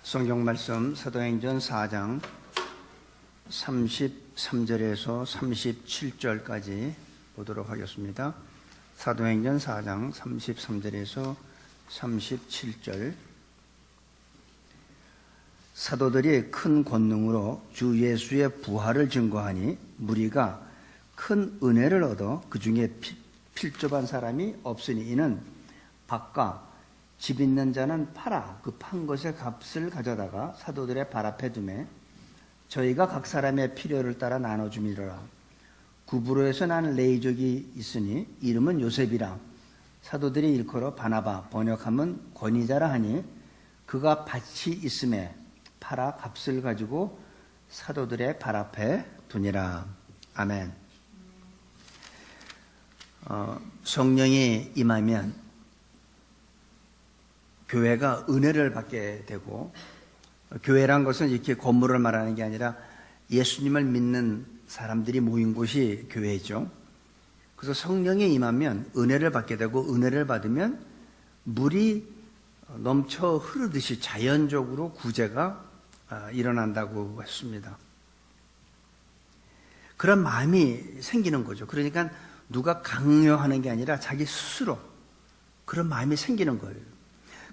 성경 말씀 사도행전 4장 33절에서 37절까지 보도록 하겠습니다. 사도행전 4장 33절에서 37절. 사도들이 큰 권능으로 주 예수의 부활을 증거하니 무리가 큰 은혜를 얻어 그 중에 필족한 사람이 없으니 이는 밭과 집 있는 자는 팔아 그 판 것의 값을 가져다가 사도들의 발 앞에 두매 저희가 각 사람의 필요를 따라 나눠주미로라. 구브로에서 난 레이족이 있으니 이름은 요셉이라. 사도들이 일컬어 바나바 번역하면 권위자라 하니 그가 밭이 있음에 팔아 값을 가지고 사도들의 발 앞에 두니라. 아멘. 성령이 임하면 교회가 은혜를 받게 되고, 교회란 것은 이렇게 건물을 말하는 게 아니라 예수님을 믿는 사람들이 모인 곳이 교회죠. 그래서 성령이 임하면 은혜를 받게 되고, 은혜를 받으면 물이 넘쳐 흐르듯이 자연적으로 구제가 일어난다고 했습니다. 그런 마음이 생기는 거죠. 그러니까 누가 강요하는 게 아니라 자기 스스로 그런 마음이 생기는 거예요.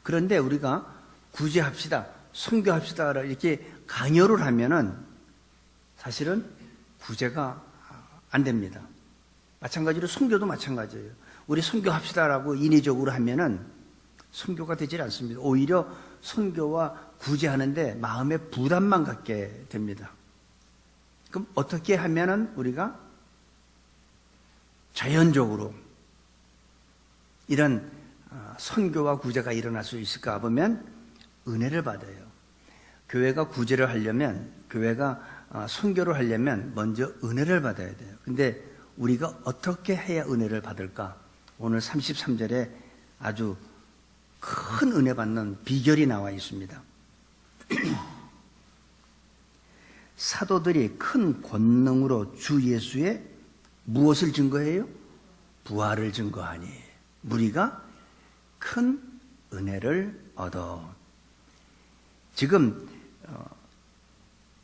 그런데 우리가 구제합시다, 선교합시다 이렇게 강요를 하면은 사실은 구제가 안 됩니다. 마찬가지로 선교도 마찬가지예요. 우리 선교합시다라고 인위적으로 하면은 선교가 되질 않습니다. 오히려 선교와 구제하는데 마음의 부담만 갖게 됩니다. 그럼 어떻게 하면은 우리가 자연적으로 이런 선교와 구제가 일어날 수 있을까 보면 은혜를 받아요. 교회가 구제를 하려면, 교회가 선교를 하려면 먼저 은혜를 받아야 돼요. 근데 우리가 어떻게 해야 은혜를 받을까? 오늘 33절에 아주 큰 은혜 받는 비결이 나와 있습니다. 사도들이 큰 권능으로 주 예수의 무엇을 증거해요? 부활을 증거하니 무리가 큰 은혜를 얻어. 지금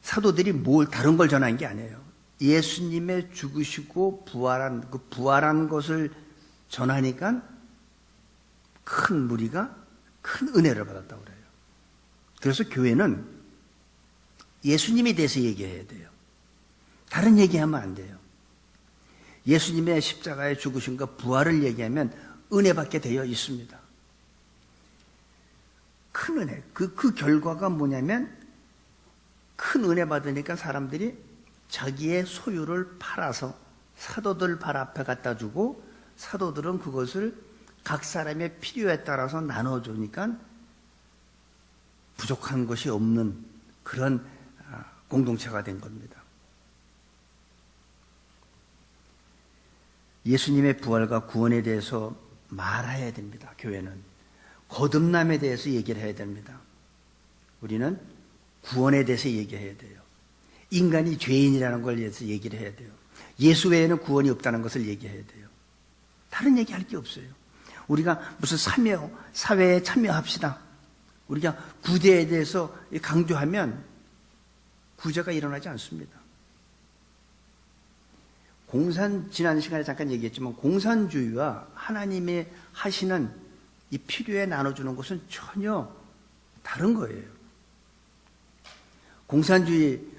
사도들이 다른 걸 전한 게 아니에요. 예수님의 죽으시고 부활한 것을 전하니까 큰 무리가 큰 은혜를 받았다고 그래요. 그래서 교회는 예수님에 대해서 얘기해야 돼요. 다른 얘기하면 안 돼요. 예수님의 십자가에 죽으신과 부활을 얘기하면 은혜 받게 되어 있습니다. 큰 은혜. 그 결과가 뭐냐면 큰 은혜 받으니까 사람들이 자기의 소유를 팔아서 사도들 발 앞에 갖다 주고 사도들은 그것을 각 사람의 필요에 따라서 나눠주니까 부족한 것이 없는 그런 공동체가 된 겁니다. 예수님의 부활과 구원에 대해서 말해야 됩니다. 교회는 거듭남에 대해서 얘기를 해야 됩니다. 우리는 구원에 대해서 얘기해야 돼요. 인간이 죄인이라는 걸 위해서 얘기를 해야 돼요. 예수 외에는 구원이 없다는 것을 얘기해야 돼요. 다른 얘기할 게 없어요. 우리가 무슨 사회에 참여합시다, 우리가 구제에 대해서 강조하면 구제가 일어나지 않습니다. 지난 시간에 잠깐 얘기했지만 공산주의와 하나님이 하시는 이 필요에 나눠주는 것은 전혀 다른 거예요.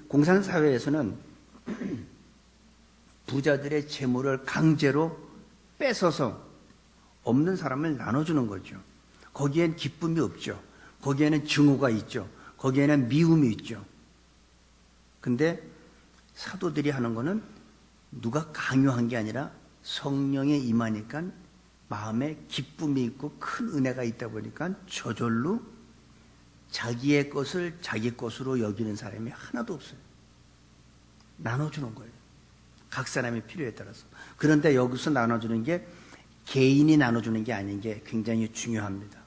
공산사회에서는 부자들의 재물을 강제로 뺏어서 없는 사람을 나눠주는 거죠. 거기엔 기쁨이 없죠. 거기에는 증오가 있죠. 거기에는 미움이 있죠. 근데 사도들이 하는 거는 누가 강요한 게 아니라 성령에 임하니까 마음에 기쁨이 있고 큰 은혜가 있다 보니까 저절로 자기의 것을 자기 것으로 여기는 사람이 하나도 없어요. 나눠주는 거예요. 각 사람의 필요에 따라서. 그런데 여기서 나눠주는 게 개인이 나눠주는 게 아닌 게 굉장히 중요합니다.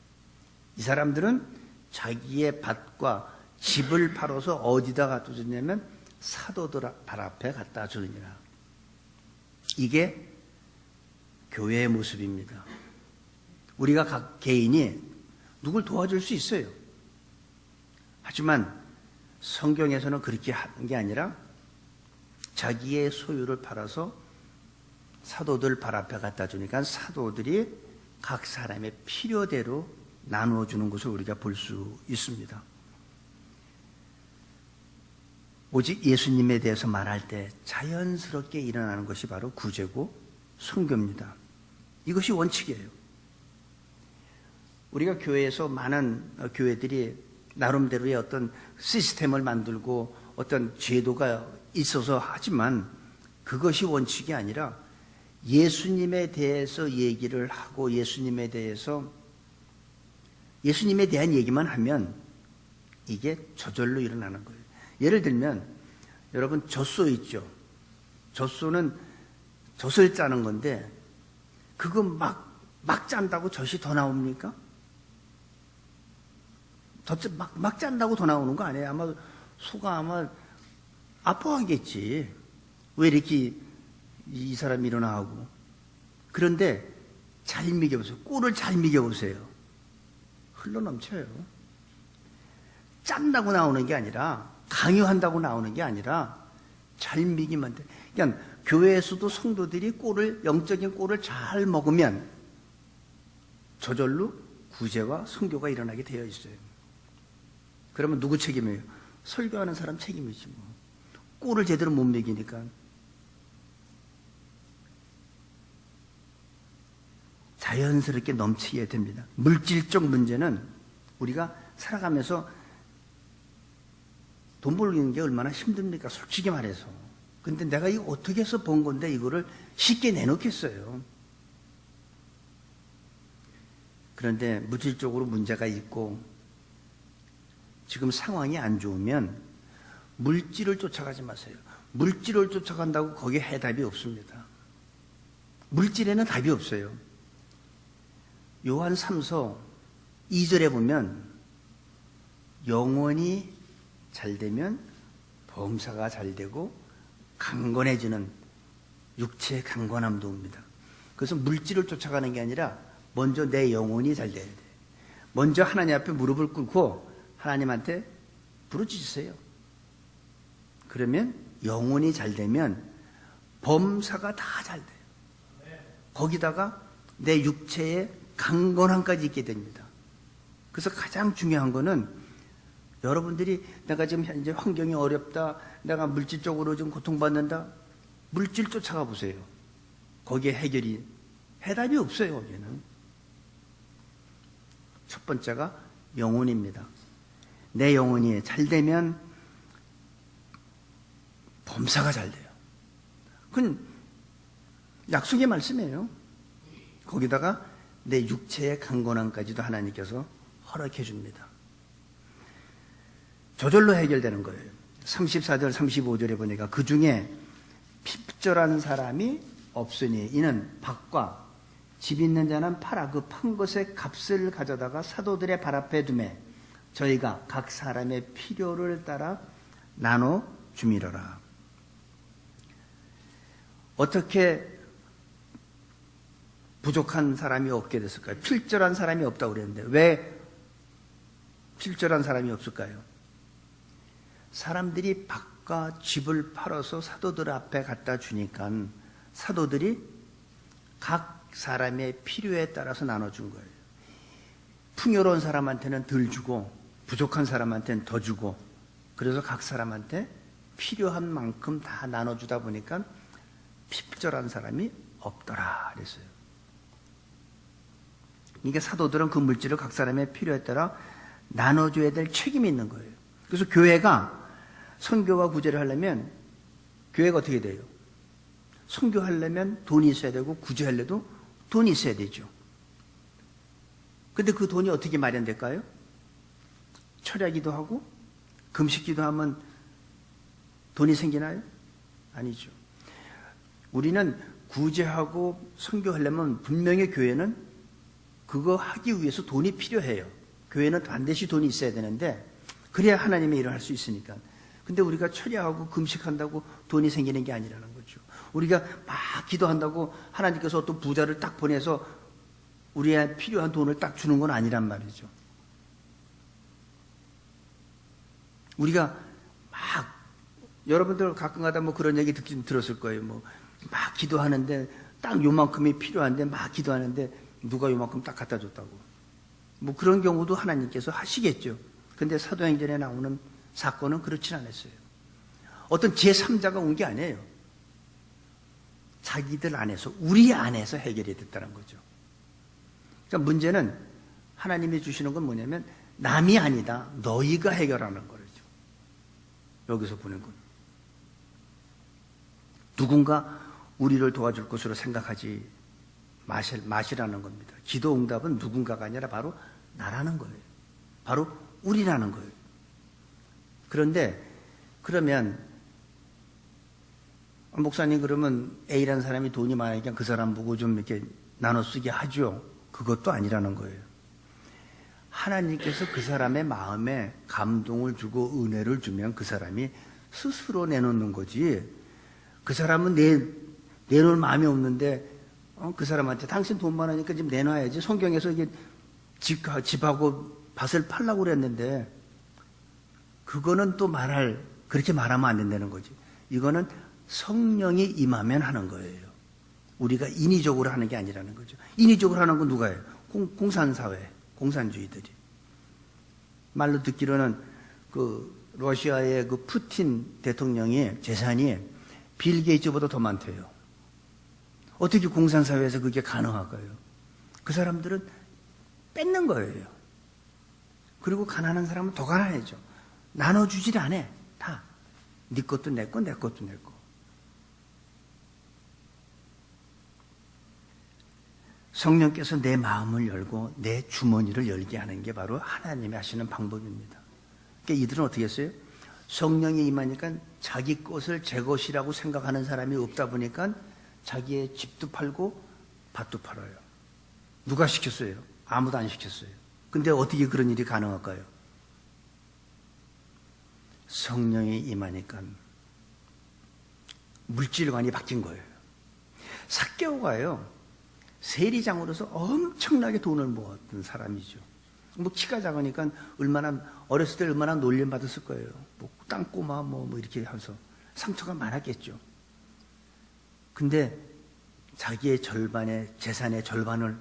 이 사람들은 자기의 밭과 집을 팔아서 어디다 갖다 주냐면 사도들 발 앞에 갖다 주느니라. 이게 교회의 모습입니다. 우리가 각 개인이 누굴 도와줄 수 있어요. 하지만 성경에서는 그렇게 하는 게 아니라 자기의 소유를 팔아서 사도들 발 앞에 갖다 주니까 사도들이 각 사람의 필요대로 나누어 주는 것을 우리가 볼 수 있습니다. 오직 예수님에 대해서 말할 때 자연스럽게 일어나는 것이 바로 구제고 선교입니다. 이것이 원칙이에요. 우리가 교회에서 많은 교회들이 나름대로의 어떤 시스템을 만들고 어떤 제도가 있어서 하지만 그것이 원칙이 아니라 예수님에 대해서 얘기를 하고 예수님에 대한 얘기만 하면 이게 저절로 일어나는 거예요. 예를 들면 여러분 젖소 있죠. 젖소는 젖을 짜는 건데 그거 막 짠다고 젖이 더 나옵니까? 막 짠다고 더 나오는 거 아니에요? 아마 소가 아마 아파하겠지. 왜 이렇게 이 사람이 일어나 하고. 그런데 잘 미겨보세요. 꿀을 잘 미겨보세요. 흘러넘쳐요. 짠다고 나오는 게 아니라 강요한다고 나오는 게 아니라 잘 미기만 돼. 그러니까 교회에서도 성도들이 영적인 꿀을 잘 먹으면 저절로 구제와 선교가 일어나게 되어 있어요. 그러면 누구 책임이에요? 설교하는 사람 책임이지 뭐. 꿀을 제대로 못 먹이니까. 자연스럽게 넘치게 됩니다. 물질적 문제는 우리가 살아가면서 돈 벌는 게 얼마나 힘듭니까? 솔직히 말해서. 근데 내가 이거 어떻게 해서 번 건데 이거를 쉽게 내놓겠어요. 그런데 물질적으로 문제가 있고 지금 상황이 안 좋으면 물질을 쫓아가지 마세요. 물질을 쫓아간다고 거기에 해답이 없습니다. 물질에는 답이 없어요. 요한 3서 2절에 보면 영혼이 잘 되면 범사가 잘 되고 강건해지는 육체의 강건함도 옵니다. 그래서 물질을 쫓아가는 게 아니라 먼저 내 영혼이 잘 돼야 돼. 먼저 하나님 앞에 무릎을 꿇고 하나님한테 부르짖으세요. 그러면 영혼이 잘 되면 범사가 다 잘 돼요. 거기다가 내 육체의 강건함까지 있게 됩니다. 그래서 가장 중요한 거는 여러분들이 내가 지금 현재 환경이 어렵다, 내가 물질적으로 좀 고통받는다, 물질 쫓아가 보세요. 거기에 해답이 없어요. 거기는. 첫 번째가 영혼입니다. 내 영혼이 잘 되면 범사가 잘 돼요. 그건 약속의 말씀이에요. 거기다가 내 육체의 강건함까지도 하나님께서 허락해 줍니다. 저절로 해결되는 거예요. 34절 35절에 보니까 그 중에 핍절한 사람이 없으니 이는 밭과 집 있는 자는 팔아 그 판 것의 값을 가져다가 사도들의 발 앞에 두매 저희가 각 사람의 필요를 따라 나눠 주미러라. 어떻게 부족한 사람이 없게 됐을까요? 필절한 사람이 없다고 그랬는데 왜 필절한 사람이 없을까요? 사람들이 밭과 집을 팔아서 사도들 앞에 갖다 주니까 사도들이 각 사람의 필요에 따라서 나눠준 거예요. 풍요로운 사람한테는 덜 주고 부족한 사람한테는 더 주고 그래서 각 사람한테 필요한 만큼 다 나눠주다 보니까 필절한 사람이 없더라 그랬어요. 그러니까 사도들은 그 물질을 각 사람의 필요에 따라 나눠줘야 될 책임이 있는 거예요. 그래서 교회가 선교와 구제를 하려면 교회가 어떻게 돼요? 선교하려면 돈이 있어야 되고 구제하려도 돈이 있어야 되죠. 근데 그 돈이 어떻게 마련될까요? 철야기도 하고 금식기도 하면 돈이 생기나요? 아니죠. 우리는 구제하고 선교하려면 분명히 교회는 그거 하기 위해서 돈이 필요해요. 교회는 반드시 돈이 있어야 되는데 그래야 하나님의 일을 할 수 있으니까. 근데 우리가 철야하고 금식한다고 돈이 생기는 게 아니라는 거죠. 우리가 막 기도한다고 하나님께서 어떤 부자를 딱 보내서 우리의 필요한 돈을 딱 주는 건 아니란 말이죠. 우리가 막, 여러분들 가끔가다 뭐 그런 얘기 들었을 거예요. 뭐, 막 기도하는데, 딱 요만큼이 필요한데, 막 기도하는데, 누가 요만큼 딱 갖다 줬다고. 뭐 그런 경우도 하나님께서 하시겠죠. 근데 사도행전에 나오는 사건은 그렇진 않았어요. 어떤 제3자가 온 게 아니에요. 자기들 안에서, 우리 안에서 해결이 됐다는 거죠. 그러니까 문제는 하나님이 주시는 건 뭐냐면 남이 아니다. 너희가 해결하는 거죠. 여기서 보는 건. 누군가 우리를 도와줄 것으로 생각하지 마시라는 겁니다. 기도 응답은 누군가가 아니라 바로 나라는 거예요. 바로 우리라는 거예요. 그런데 그러면 목사님 그러면 A라는 사람이 돈이 많으니까 그 사람 보고 좀 이렇게 나눠 쓰게 하죠. 그것도 아니라는 거예요. 하나님께서 그 사람의 마음에 감동을 주고 은혜를 주면 그 사람이 스스로 내놓는 거지. 그 사람은 내놓을 마음이 없는데 그 사람한테 당신 돈 많으니까 지금 내놔야지. 성경에서 이게 집하고 밭을 팔라고 그랬는데 그거는 또 그렇게 말하면 안 된다는 거지. 이거는 성령이 임하면 하는 거예요. 우리가 인위적으로 하는 게 아니라는 거죠. 인위적으로 하는 건 누가 해요? 공산사회, 공산주의들이. 말로 듣기로는 그 러시아의 그 푸틴 대통령의 재산이 빌 게이츠보다 더 많대요. 어떻게 공산사회에서 그게 가능할까요? 그 사람들은 뺏는 거예요. 그리고 가난한 사람은 더 가난해져. 나눠주질 않아. 다. 네 것도 내 거, 내 것도 내 거. 성령께서 내 마음을 열고 내 주머니를 열게 하는 게 바로 하나님이 하시는 방법입니다. 그러니까 이들은 어떻게 했어요? 성령이 임하니까 자기 것을 제 것이라고 생각하는 사람이 없다 보니까 자기의 집도 팔고 밭도 팔아요. 누가 시켰어요? 아무도 안 시켰어요. 근데 어떻게 그런 일이 가능할까요? 성령이 임하니까 물질관이 바뀐 거예요. 삭개오가요. 세리장으로서 엄청나게 돈을 모았던 사람이죠. 뭐 키가 작으니까 어렸을 때 얼마나 놀림 받았을 거예요. 뭐 땅꼬마 뭐 이렇게 해서 상처가 많았겠죠. 근데 자기의 재산의 절반을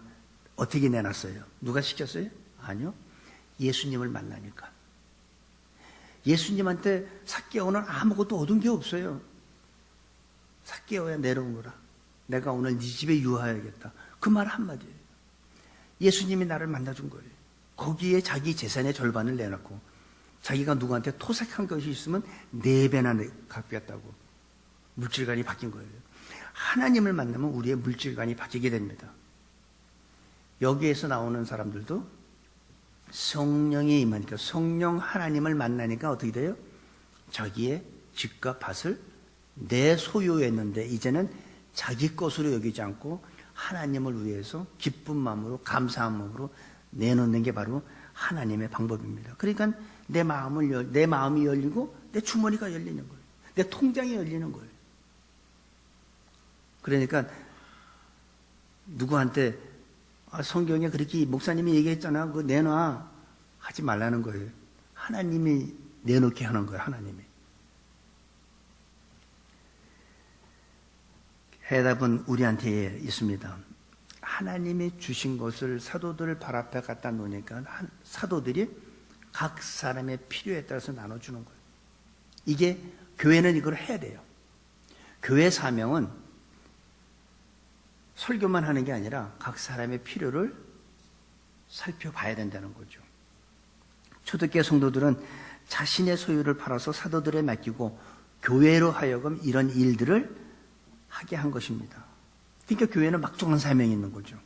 어떻게 내놨어요? 누가 시켰어요? 아니요. 예수님을 만나니까. 예수님한테 삭개오는 아무것도 얻은 게 없어요. 삭개오야 내려오너라. 내가 오늘 네 집에 유하여야겠다. 그 말 한마디예요. 예수님이 나를 만나준 거예요. 거기에 자기 재산의 절반을 내놓고 자기가 누구한테 토색한 것이 있으면 4배나 갚겠다고 물질관이 바뀐 거예요. 하나님을 만나면 우리의 물질관이 바뀌게 됩니다. 여기에서 나오는 사람들도 성령이 임하니까 성령 하나님을 만나니까 어떻게 돼요? 자기의 집과 밭을 내 소유였는데 이제는 자기 것으로 여기지 않고 하나님을 위해서 기쁜 마음으로 감사한 마음으로 내놓는 게 바로 하나님의 방법입니다. 그러니까 내 마음이 열리고 내 주머니가 열리는 거예요. 내 통장이 열리는 거예요. 그러니까 누구한테 성경에 그렇게 목사님이 얘기했잖아. 그거 내놔. 하지 말라는 거예요. 하나님이 내놓게 하는 거예요. 하나님이. 해답은 우리한테 있습니다. 하나님이 주신 것을 사도들 발 앞에 갖다 놓으니까 사도들이 각 사람의 필요에 따라서 나눠주는 거예요. 이게 교회는 이걸 해야 돼요. 교회 사명은 설교만 하는 게 아니라 각 사람의 필요를 살펴봐야 된다는 거죠. 초대교회 성도들은 자신의 소유를 팔아서 사도들에 맡기고 교회로 하여금 이런 일들을 하게 한 것입니다. 그러니까 교회는 막중한 사명이 있는 거죠.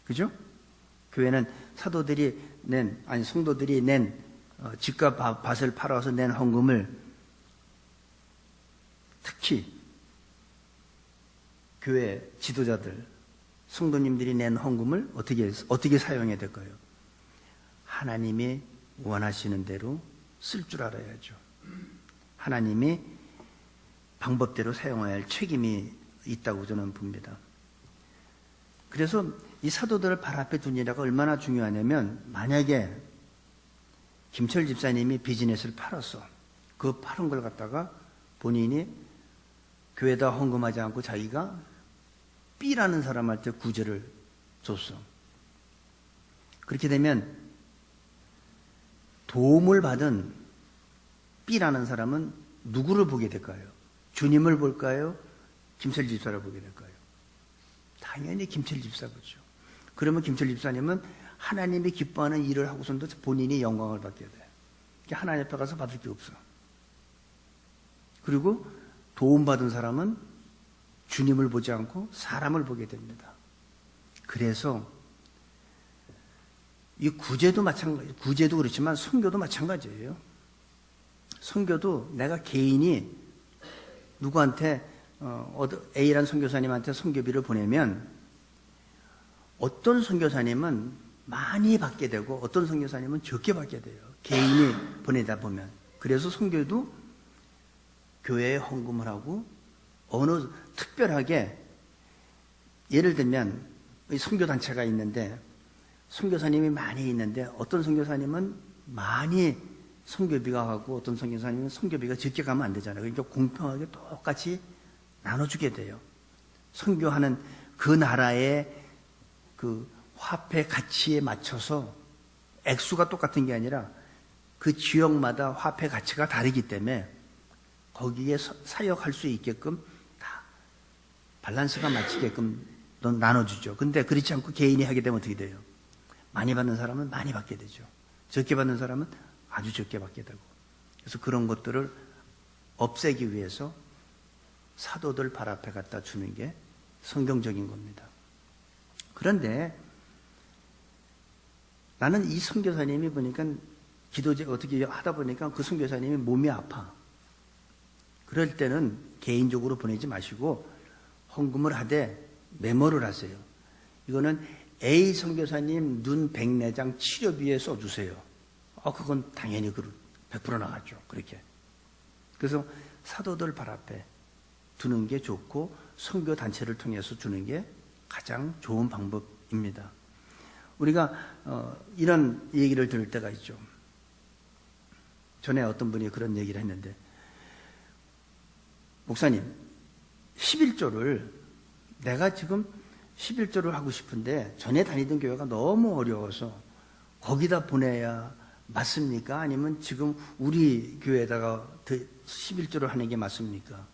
그죠? 교회는 성도들이 낸 집과 밭을 팔아서 낸 헌금을 특히 교회 지도자들, 성도님들이 낸 헌금을 어떻게 사용해야 될까요? 하나님이 원하시는 대로 쓸 줄 알아야죠. 하나님이 방법대로 사용해야 할 책임이 있다고 저는 봅니다. 그래서 이 사도들을 발 앞에 두니라가 얼마나 중요하냐면 만약에 김철 집사님이 비즈니스를 팔았어. 그 파는 걸 갖다가 본인이 교회에다 헌금하지 않고 자기가 B라는 사람한테 구제를 줬어. 그렇게 되면 도움을 받은 B라는 사람은 누구를 보게 될까요? 주님을 볼까요? 김철 집사를 보게 될까요? 당연히 김철 집사 보죠. 그러면 김철 집사님은 하나님이 기뻐하는 일을 하고선도 본인이 영광을 받게 돼. 하나님 앞에 가서 받을 게 없어. 그리고 도움받은 사람은 주님을 보지 않고 사람을 보게 됩니다. 그래서 이 구제도 마찬가지, 구제도 그렇지만 선교도 마찬가지예요. 선교도 내가 개인이 누구한테 A라는 선교사님한테 선교비를 보내면 어떤 선교사님은 많이 받게 되고 어떤 선교사님은 적게 받게 돼요. 개인이 보내다 보면. 그래서 선교도 교회에 헌금을 하고 어느 특별하게 예를 들면 선교단체가 있는데 선교사님이 많이 있는데 어떤 선교사님은 많이 선교비가 가고 어떤 선교사님은 선교비가 적게 가면 안 되잖아요. 그러니까 공평하게 똑같이 나눠주게 돼요. 선교하는 그 나라의 그 화폐 가치에 맞춰서 액수가 똑같은 게 아니라 그 지역마다 화폐 가치가 다르기 때문에 거기에 사역할 수 있게끔 다 밸런스가 맞추게끔 나눠주죠. 근데 그렇지 않고 개인이 하게 되면 어떻게 돼요? 많이 받는 사람은 많이 받게 되죠. 적게 받는 사람은 아주 적게 받게 되고. 그래서 그런 것들을 없애기 위해서 사도들 발 앞에 갖다 주는 게 성경적인 겁니다. 그런데 나는 이 선교사님이 보니까 기도제 어떻게 하다 보니까 그 선교사님이 몸이 아파. 그럴 때는 개인적으로 보내지 마시고 헌금을 하되 메모를 하세요. 이거는 A 선교사님 눈 백내장 치료비에 써주세요. 그건 당연히 100% 나가죠. 그렇게. 그래서 사도들 발 앞에 두는 게 좋고 선교 단체를 통해서 주는 게 가장 좋은 방법입니다. 우리가 이런 얘기를 들을 때가 있죠. 전에 어떤 분이 그런 얘기를 했는데 목사님 11조를 내가 지금 11조를 하고 싶은데 전에 다니던 교회가 너무 어려워서 거기다 보내야 맞습니까? 아니면 지금 우리 교회에다가 11조를 하는 게 맞습니까?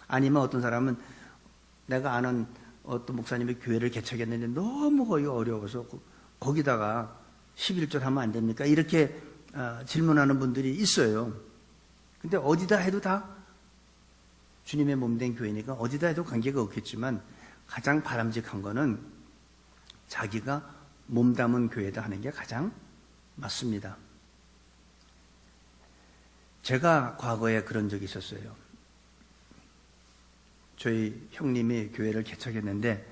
아니면 어떤 사람은 내가 아는 어떤 목사님이 교회를 개척했는데 너무 거기 어려워서 거기다가 11조를 하면 안 됩니까? 이렇게 질문하는 분들이 있어요. 근데 어디다 해도 다 주님의 몸된 교회니까 어디다 해도 관계가 없겠지만 가장 바람직한 거는 자기가 몸담은 교회다 하는 게 가장 맞습니다. 제가 과거에 그런 적이 있었어요. 저희 형님이 교회를 개척했는데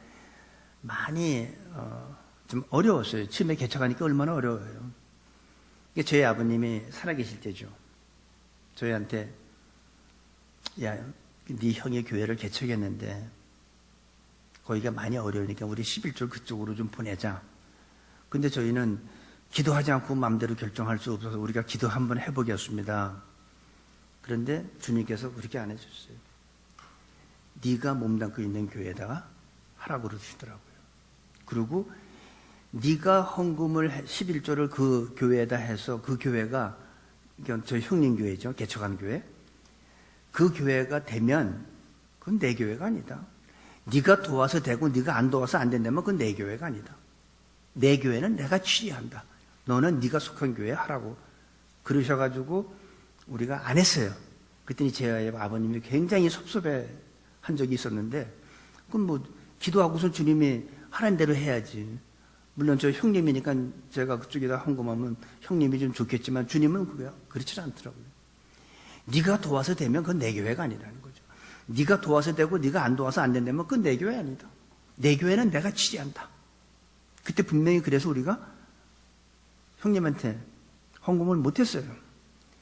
많이 좀 어려웠어요. 처음에 개척하니까 얼마나 어려워요. 이게 저희 아버님이 살아계실 때죠. 저희한테 야, 네 형이 교회를 개척했는데 거기가 많이 어려우니까 우리 11조 그쪽으로 좀 보내자. 근데 저희는 기도하지 않고 마음대로 결정할 수 없어서 우리가 기도 한번 해보겠습니다. 그런데 주님께서 그렇게 안 해주셨어요. 네가 몸담고 있는 교회에다가 하라고 그러시더라고요. 그리고 네가 헌금을 11조를 그 교회에다 해서 그 교회가 저희 형님 교회죠. 개척한 교회. 그 교회가 되면 그건 내 교회가 아니다. 네가 도와서 되고 네가 안 도와서 안 된다면 그건 내 교회가 아니다. 내 교회는 내가 취리한다. 너는 네가 속한 교회에 하라고 그러셔가지고 우리가 안 했어요. 그랬더니 제 아버님이 굉장히 섭섭해 한 적이 있었는데 그럼 뭐 기도하고서 주님이 하라는 대로 해야지. 물론 저 형님이니까 제가 그쪽에다 헌금하면 형님이 좀 좋겠지만 주님은 그게 그렇지 않더라고요. 네가 도와서 되면 그건 내 교회가 아니라는 거죠. 네가 도와서 되고 네가 안 도와서 안 된다면 그건 내 교회 아니다. 내 교회는 내가 취리한다. 그때 분명히 그래서 우리가 형님한테 헌금을 못했어요.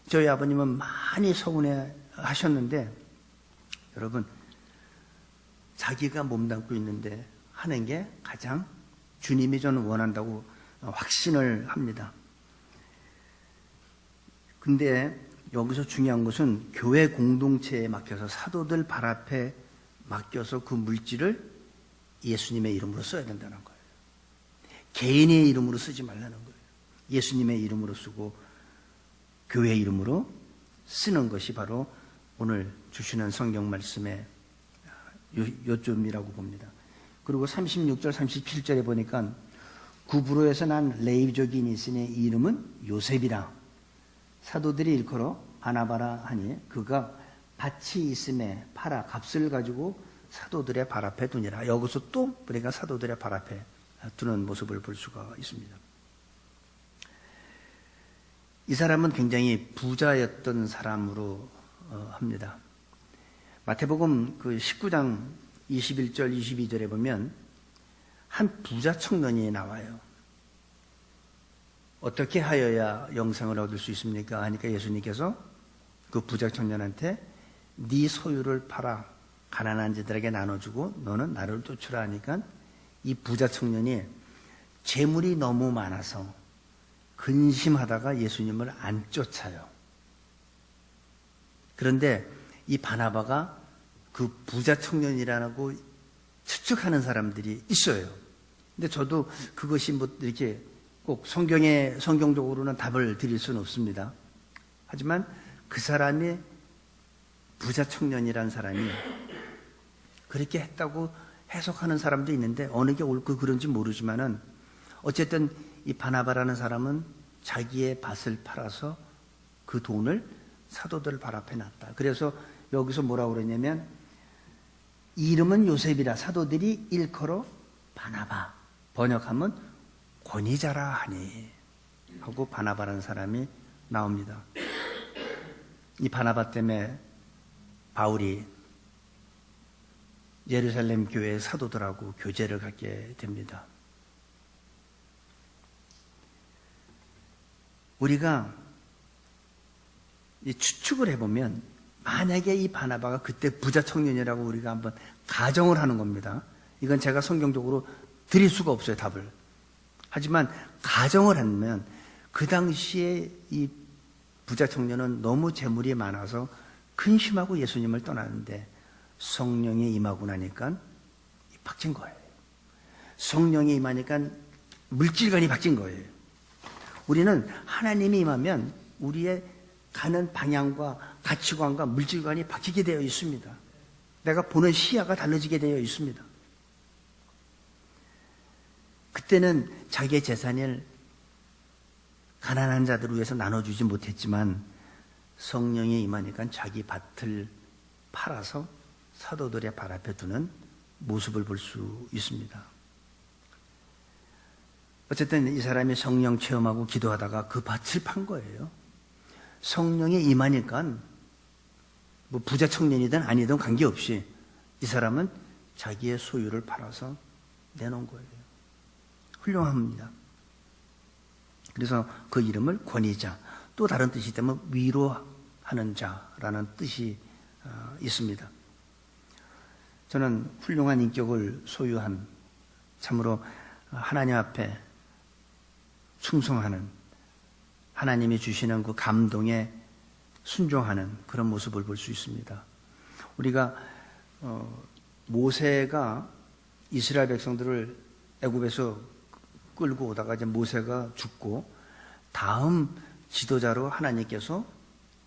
저희 아버님은 많이 서운해 하셨는데 여러분 자기가 몸담고 있는데 하는 게 가장 주님이 저는 원한다고 확신을 합니다. 근데 여기서 중요한 것은 교회 공동체에 맡겨서 사도들 발 앞에 맡겨서 그 물질을 예수님의 이름으로 써야 된다는 거예요. 개인의 이름으로 쓰지 말라는 거예요. 예수님의 이름으로 쓰고 교회 이름으로 쓰는 것이 바로 오늘 주시는 성경 말씀의 요점이라고 봅니다. 그리고 36절, 37절에 보니까 구브로에서 난 레위족인이 있으니 이 이름은 요셉이라. 사도들이 일컬어 바나바라 하니 그가 밭이 있음에 팔아 값을 가지고 사도들의 발 앞에 두니라. 여기서 또 우리가 사도들의 발 앞에 두는 모습을 볼 수가 있습니다. 이 사람은 굉장히 부자였던 사람으로 합니다. 마태복음 그 19장 21절 22절에 보면 한 부자 청년이 나와요. 어떻게 하여야 영생을 얻을 수 있습니까? 하니까 예수님께서 그 부자 청년한테 네 소유를 팔아 가난한 자들에게 나눠주고 너는 나를 쫓으라 하니까 이 부자 청년이 재물이 너무 많아서 근심하다가 예수님을 안 쫓아요. 그런데 이 바나바가 그 부자 청년이라고 추측하는 사람들이 있어요. 근데 저도 그것이 뭐 이렇게 꼭 성경적으로는 답을 드릴 수는 없습니다. 하지만 그 사람이 부자 청년이란 사람이 그렇게 했다고 해석하는 사람도 있는데 어느 게 옳고 그런지 모르지만은 어쨌든 이 바나바라는 사람은 자기의 밭을 팔아서 그 돈을 사도들 발 앞에 놨다. 그래서 여기서 뭐라고 그러냐면 이름은 요셉이라 사도들이 일컬어 바나바, 번역하면 권위자라 하니 하고 바나바라는 사람이 나옵니다. 이 바나바 때문에 바울이 예루살렘 교회 사도들하고 교제를 갖게 됩니다. 우리가 이 추측을 해보면 만약에 이 바나바가 그때 부자 청년이라고 우리가 한번 가정을 하는 겁니다. 이건 제가 성경적으로 드릴 수가 없어요, 답을. 하지만 가정을 하면 그 당시에 이 부자 청년은 너무 재물이 많아서 근심하고 예수님을 떠나는데 성령이 임하고 나니까 바뀐 거예요. 성령이 임하니까 물질관이 바뀐 거예요. 우리는 하나님이 임하면 우리의 가는 방향과 가치관과 물질관이 바뀌게 되어 있습니다. 내가 보는 시야가 달라지게 되어 있습니다. 그때는 자기의 재산을 가난한 자들을 위해서 나눠주지 못했지만 성령이 임하니까 자기 밭을 팔아서 사도들의 발 앞에 두는 모습을 볼 수 있습니다. 어쨌든 이 사람이 성령 체험하고 기도하다가 그 밭을 판 거예요. 성령이 임하니까 뭐 부자 청년이든 아니든 관계없이 이 사람은 자기의 소유를 팔아서 내놓은 거예요. 훌륭합니다. 그래서 그 이름을 권위자, 또 다른 뜻이 되면 위로하는 자라는 뜻이 있습니다. 저는 훌륭한 인격을 소유한 참으로 하나님 앞에 충성하는 하나님이 주시는 그 감동에 순종하는 그런 모습을 볼 수 있습니다. 우리가 모세가 이스라엘 백성들을 애굽에서 끌고 오다가 이제 모세가 죽고 다음 지도자로 하나님께서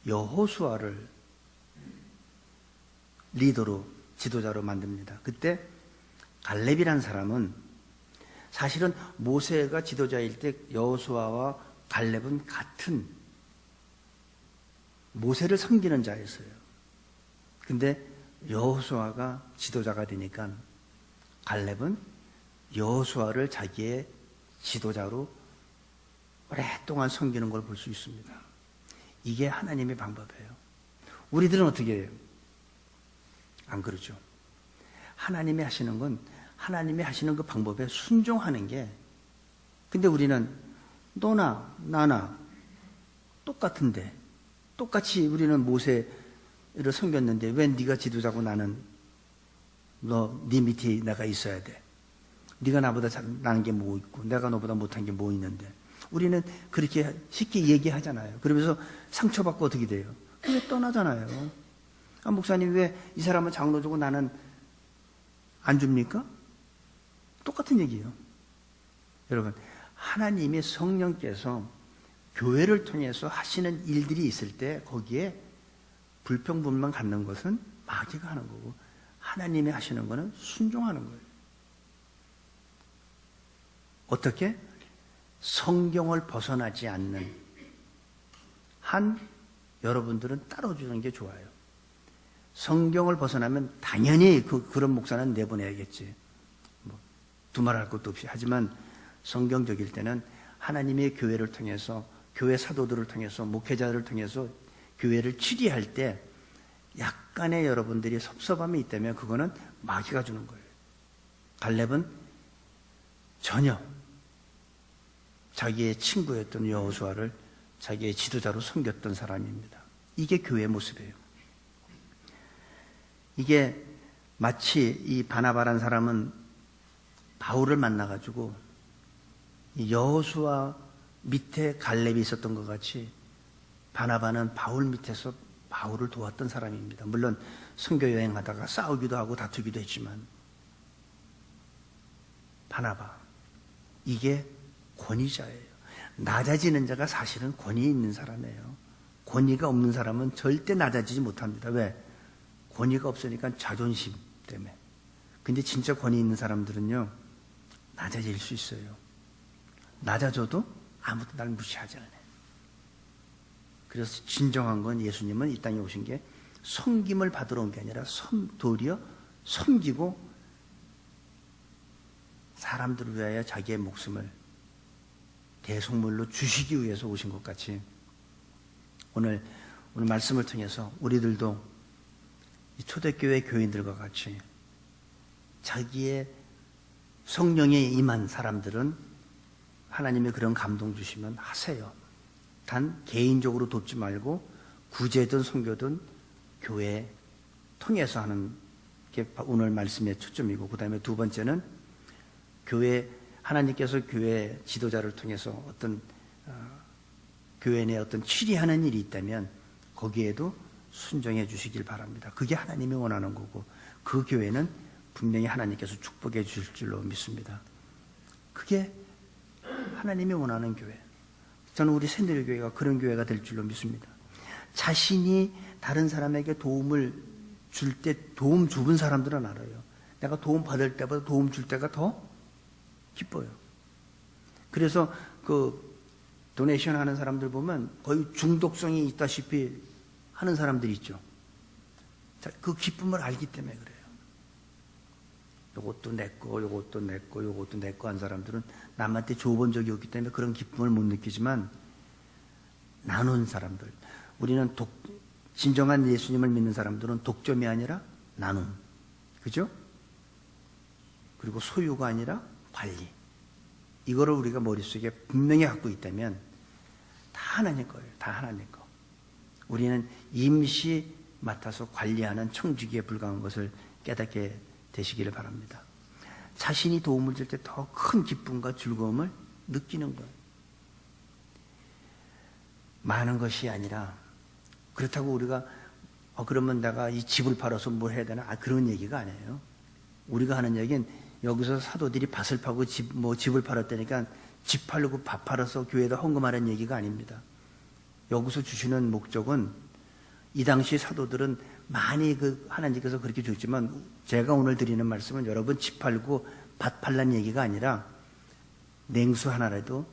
여호수아를 리더로 지도자로 만듭니다. 그때 갈렙이라는 사람은 사실은 모세가 지도자일 때 여호수아와 갈렙은 같은 모세를 섬기는 자였어요. 근데 여호수아가 지도자가 되니까 갈렙은 여호수아를 자기의 지도자로 오랫동안 섬기는 걸 볼 수 있습니다. 이게 하나님의 방법이에요. 우리들은 어떻게 해요? 안 그러죠. 하나님이 하시는 건 하나님이 하시는 그 방법에 순종하는 게, 근데 우리는 너나 나나 똑같은데 똑같이 우리는 모세를 섬겼는데 왜 네가 지도자고 나는 네 밑에 내가 있어야 돼? 네가 나보다 나은 게 뭐 있고 내가 너보다 못한 게 뭐 있는데 우리는 그렇게 쉽게 얘기하잖아요. 그러면서 상처받고 어떻게 돼요? 교회 떠나잖아요. 아, 목사님 왜 이 사람은 장로 주고 나는 안 줍니까? 똑같은 얘기예요. 여러분, 하나님의 성령께서 교회를 통해서 하시는 일들이 있을 때 거기에 불평불만 갖는 것은 마귀가 하는 거고, 하나님이 하시는 거는 순종하는 거예요. 어떻게? 성경을 벗어나지 않는 한 여러분들은 따라주는 게 좋아요. 성경을 벗어나면 당연히 그런 목사는 내보내야겠지. 두말할 것도 없이. 하지만 성경적일 때는 하나님의 교회를 통해서, 교회 사도들을 통해서, 목회자들을 통해서 교회를 치리할 때 약간의 여러분들이 섭섭함이 있다면 그거는 마귀가 주는 거예요. 갈렙은 전혀 자기의 친구였던 여호수아를 자기의 지도자로 섬겼던 사람입니다. 이게 교회의 모습이에요. 이게 마치 이 바나바란 사람은 바울을 만나가지고 여호수아 밑에 갈렙이 있었던 것 같이 바나바는 바울 밑에서 바울을 도왔던 사람입니다. 물론 선교 여행하다가 싸우기도 하고 다투기도 했지만, 바나바, 이게 권위자예요. 낮아지는 자가 사실은 권위 있는 사람이에요. 권위가 없는 사람은 절대 낮아지지 못합니다. 왜? 권위가 없으니까 자존심 때문에. 근데 진짜 권위 있는 사람들은요, 낮아질 수 있어요. 낮아져도 아무도 날 무시하지 않아요. 그래서 진정한 건 예수님은 이 땅에 오신 게 섬김을 받으러 온 게 아니라 도리어 섬기고 사람들을 위하여 자기의 목숨을 대속물로 주시기 위해서 오신 것 같이, 오늘 말씀을 통해서 우리들도 초대교회 교인들과 같이 자기의 성령에 임한 사람들은 하나님의 그런 감동 주시면 하세요. 단 개인적으로 돕지 말고 구제든 선교든 교회 통해서 하는 게 오늘 말씀의 초점이고, 그 다음에 두 번째는 교회, 하나님께서 교회 지도자를 통해서 어떤 교회 내 어떤 치리하는 일이 있다면 거기에도 순종해 주시길 바랍니다. 그게 하나님이 원하는 거고, 그 교회는 분명히 하나님께서 축복해 주실 줄로 믿습니다. 그게 하나님이 원하는 교회. 저는 우리 새누리교회가 그런 교회가 될 줄로 믿습니다. 자신이 다른 사람에게 도움을 줄 때 도움 주는 사람들은 알아요. 내가 도움 받을 때보다 도움 줄 때가 더 기뻐요. 그래서 그 도네이션 하는 사람들 보면 거의 중독성이 있다시피 하는 사람들이 있죠. 그 기쁨을 알기 때문에 그래요. 요것도 내 거, 요것도 내 거, 요것도 내 거 한 사람들은 남한테 줘본 적이 없기 때문에 그런 기쁨을 못 느끼지만, 나눈 사람들, 우리는 진정한 예수님을 믿는 사람들은 독점이 아니라 나눔, 그죠? 그리고 소유가 아니라 관리. 이거를 우리가 머릿속에 분명히 갖고 있다면 다 하나님 거예요. 다 하나님 거. 우리는 임시 맡아서 관리하는 청지기에 불과한 것을 깨닫게 되시기를 바랍니다. 자신이 도움을 줄 때 더 큰 기쁨과 즐거움을 느끼는 거예요. 많은 것이 아니라, 그렇다고 우리가 그러면 내가 이 집을 팔아서 뭘 해야 되나? 그런 얘기가 아니에요. 우리가 하는 얘기는 여기서 사도들이 밭을 파고 집을 팔았다니까 집 팔고 밥 팔아서 교회에다 헌금하라는 얘기가 아닙니다. 여기서 주시는 목적은, 이 당시 사도들은 많이 하나님께서 그렇게 줬지만, 제가 오늘 드리는 말씀은 여러분 집 팔고 밭 팔라는 얘기가 아니라 냉수 하나라도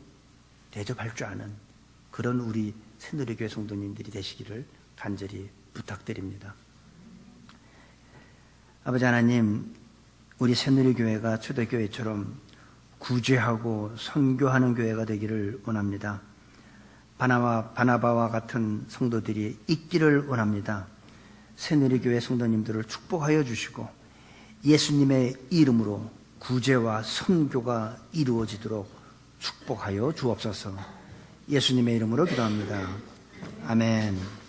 대접할 줄 아는 그런 우리 새누리교회 성도님들이 되시기를 간절히 부탁드립니다. 아버지 하나님, 우리 새누리교회가 초대교회처럼 구제하고 선교하는 교회가 되기를 원합니다. 바나바와 같은 성도들이 있기를 원합니다. 새누리교회 성도님들을 축복하여 주시고 예수님의 이름으로 구제와 선교가 이루어지도록 축복하여 주옵소서. 예수님의 이름으로 기도합니다. 아멘.